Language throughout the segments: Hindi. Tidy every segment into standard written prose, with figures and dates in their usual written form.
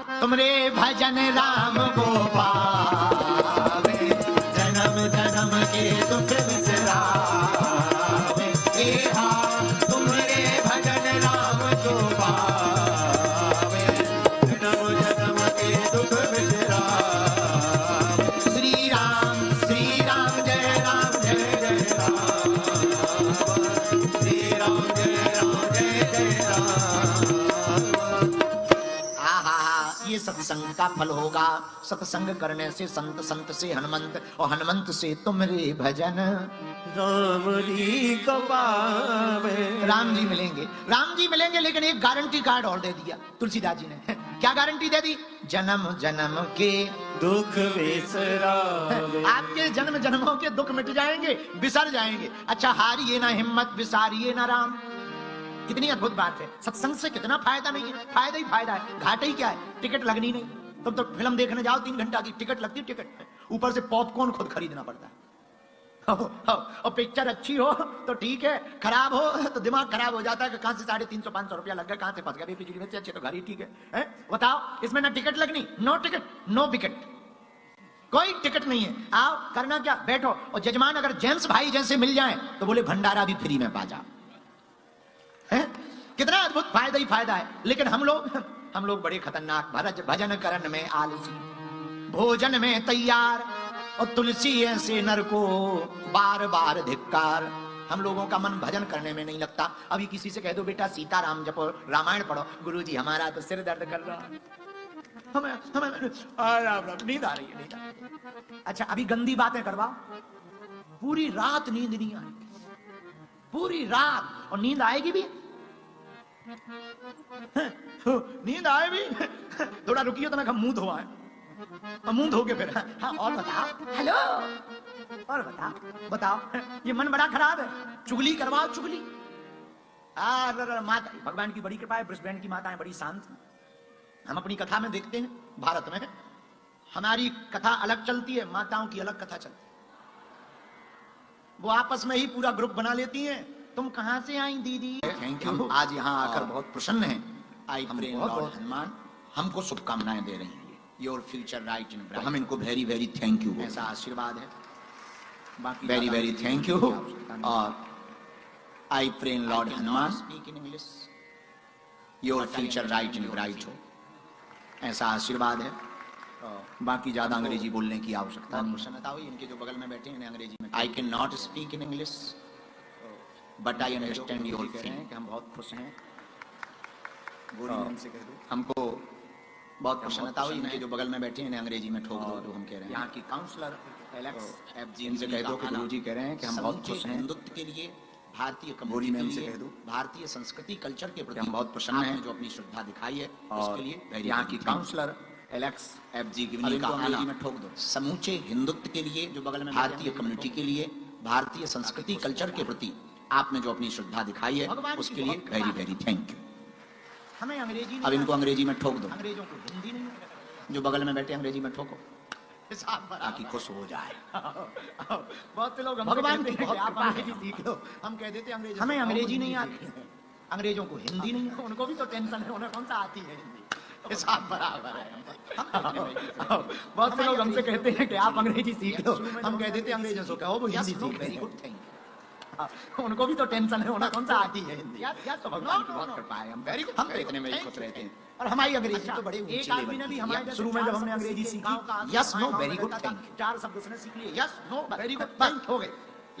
तुमरे भजन राम को पावे, जन्म जन्म के दुख बिसरावे। तुमरे भजन राम को पावे, जन्म जन्म के दुख बिसरावे। श्री राम जय राम जय जय राम, श्री राम जय जय राम। ये सत्संग का फल होगा। सत्संग करने से संत, संत से हनुमंत, और हनुमंत से तुमरे भजन राम जी को पावे। राम जी मिलेंगे, राम जी मिलेंगे, लेकिन एक गारंटी कार्ड और दे दिया तुलसीदास जी ने। क्या गारंटी दे दी? जन्म जन्म के दुख बिसरावे। आपके जन्म जन्मों के दुख मिट जाएंगे, बिसर जाएंगे। अच्छा, हारिए ना हिम्मत, बिसारिए ना राम। कितनी अद्भुत बात है। सत्संग से कितना फायदा नहीं है, फायदा ही फायदा है, घाटा ही क्या है? टिकट लगनी नहीं। तुम तो फिल्म देखने जाओ 3 घंटा की टिकट लगती है, टिकट ऊपर से पॉपकॉर्न खुद खरीदना पड़ता है। और पिक्चर अच्छी हो तो ठीक है, खराब हो तो दिमाग खराब हो जाता है कि कहां से 350-500 रुपया लग गया, कहां से फंस गया। बिजली में से अच्छे तो घर ही ठीक है। बताओ, इसमें ना टिकट लगनी, नो टिकट नो विकेट, कोई टिकट नहीं है। आओ, करना क्या, बैठो। और जजमान अगर जेम्स भाई जैसे मिल जाए तो बोले भंडारा भी फ्री में पा जाओ। कितना अद्भुत, फायदा ही फायदा है। लेकिन हम लोग बड़े खतरनाक। भजन करन में आलसी, भोजन में तैयार, और तुलसी ऐसे नर को बार बार धिक्कार। हम लोगों का मन भजन करने में नहीं लगता। अभी किसी से कह दो बेटा सीताराम जपो, रामायण पढ़ो, गुरुजी हमारा तो सिर दर्द कर रहा है, हमें नींद आ रही है, नींद आ रही है। अच्छा, अभी गंदी बातें करवाओ, पूरी रात नींद नहीं आएगी, पूरी रात। और नींद आएगी भी, नींद आए भी। थोड़ा रुकिए तो मैं मुंह धोआ है, मुंह धो के फिर हाँ, और बताओ, हेलो, और बताओ। ये मन बड़ा खराब है। चुगली करवाओ, चुगली। माता भगवान की बड़ी कृपा है, ब्रिस्बेन की माताएं बड़ी शांत हैं। हम अपनी कथा में देखते हैं, भारत में हमारी कथा अलग चलती है, माताओं की अलग कथा चलती है। वो आपस में ही पूरा ग्रुप बना लेती हैं। तुम कहां से आई दीदी? थैंक यू, आज यहाँ आकर बहुत प्रसन्न हैं। आई प्रे लॉर्ड हनुमान हमको शुभकामनाएं दे रही हैं, your future right in bright. हम इनको वेरी वेरी थैंक यू, ऐसा आशीर्वाद है। बाकी वेरी वेरी थैंक यू। और I pray lord Hanuman speak in English, your future right in bright हो, ऐसा आशीर्वाद है। बाकी ज्यादा अंग्रेजी बोलने की आवश्यकता नहीं। प्रसन्नता हुई इनके जो बगल में बैठे हैं अंग्रेजी में। I can not speak in English but I understand your feeling. हम बहुत खुश हैं, हमको बहुत प्रसन्नता हुई। इनके जो बगल में बैठे हैं अंग्रेजी में ठोक दो जो हम कह रहे हैं। यहाँ की काउंसलर एलेक्स एफ जी, इनसे कह दो कि गुरुजी कह रहे हैं कि हम बहुत खुश हैं हिंदुत्व के लिए, भारतीय कम्युनिटी में से कह दो, भारतीय संस्कृति कल्चर के प्रति हम बहुत प्रसन्न हैं, जो अपनी श्रद्धा दिखाई है उसके लिए। यहाँ की काउंसलर एलेक्स एफ जी अंग्रेजी में ठोक दो। समूचे हिंदुत्व के लिए, जो बगल में भारतीय कम्युनिटी के लिए, भारतीय संस्कृति कल्चर के प्रति आपने जो अपनी श्रद्धा दिखाई है उसके लिए वेरी वेरी थैंक यू। हमें अंग्रेजी, अब इनको अंग्रेजी में ठोक दो, अंग्रेजों को हिंदी नहीं, जो बगल में बैठे अंग्रेजी में ठोको ताकि खुश हो जाए। बहुत से लोग भगवान की बहुत आप अंग्रेजी सीख लो, हम कह देते अंग्रेजी, हमें अंग्रेजी नहीं आती, अंग्रेजों को हिंदी नहीं, उनको भी तो टेंशन है, उन्हें कौन सा आती है हिंदी, हिसाब बराबर है। बहुत से लोग हमसे कहते हैं कि आप अंग्रेजी सीख लो, हम कह देते अंग्रेजों से कहो वो हिंदी सीख। वेरी गुड थिंग, उनको भी तो टेंशन है, उन्हें कौन सा आती है हिंदी। तो भगवान की बहुत कृपा है, हम वेरी गुड, हम इतने में ही खुश रहते हैं। और हमारी अंग्रेजी तो बड़ी ऊंची लेवल की है। शुरू में जब हमने अंग्रेजी सीखी, yes no very good think, 4 शब्द उसने सीख लिए, yes no very good think हो गए,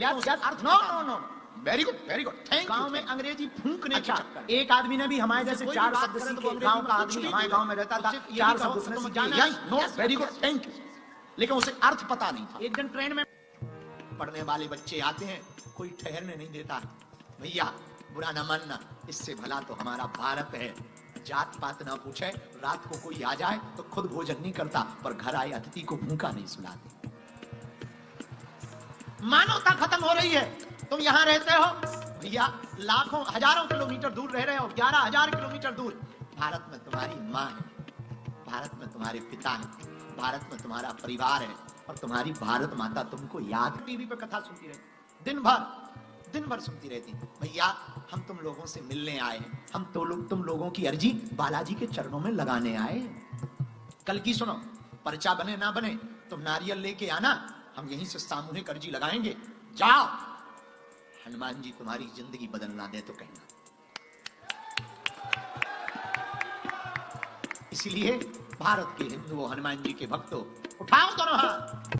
yes earth no no no very good thank you. गांव में अंग्रेजी फूंकने के चक्कर, एक आदमी ने भी हमारे जैसे 4 शब्द सीखे। गांव का आदमी हमारे गांव में रहता था, 4 शब्द उसने सीखे, yes no very good thank you, लेकिन उसे अर्थ पता नहीं था। एक दिन ट्रेन में पढ़ने वाले बच्चे आते हैं, कोई ठहरने नहीं देता। भैया बुरा न मानना, इससे भला तो हमारा भारत है, जात पात ना पूछे, रात को कोई आ जाए तो खुद भोजन नहीं करता, पर घर आए अतिथि को भूखा नहीं सुलाते। मानवता खत्म हो रही है। तुम यहाँ रहते हो भैया, लाखों हजारों किलोमीटर दूर रह रहे हो, 11,000 किलोमीटर दूर। भारत में तुम्हारी माँ है, भारत में तुम्हारे पिता है, भारत में तुम्हारा परिवार है, और तुम्हारी भारत माता तुमको याद। टीवी पे कथा सुनती रहती, दिन भर सुनती रहती। भैया हम तुम लोगों से मिलने आए हैं, हम तो तुम लोगों की अर्जी बालाजी के चरणों में लगाने आए हैं। कल की सुनो, पर्चा बने ना बने तुम नारियल लेके आना, हम यहीं से सामूहिक अर्जी लगाएंगे, जाओ हनुमान जी तुम्हारी जिंदगी बदलना दे तो कहना। इसलिए भारत के हिंदुओं, हनुमान जी के भक्तों, उठाओ दोनों हाथ।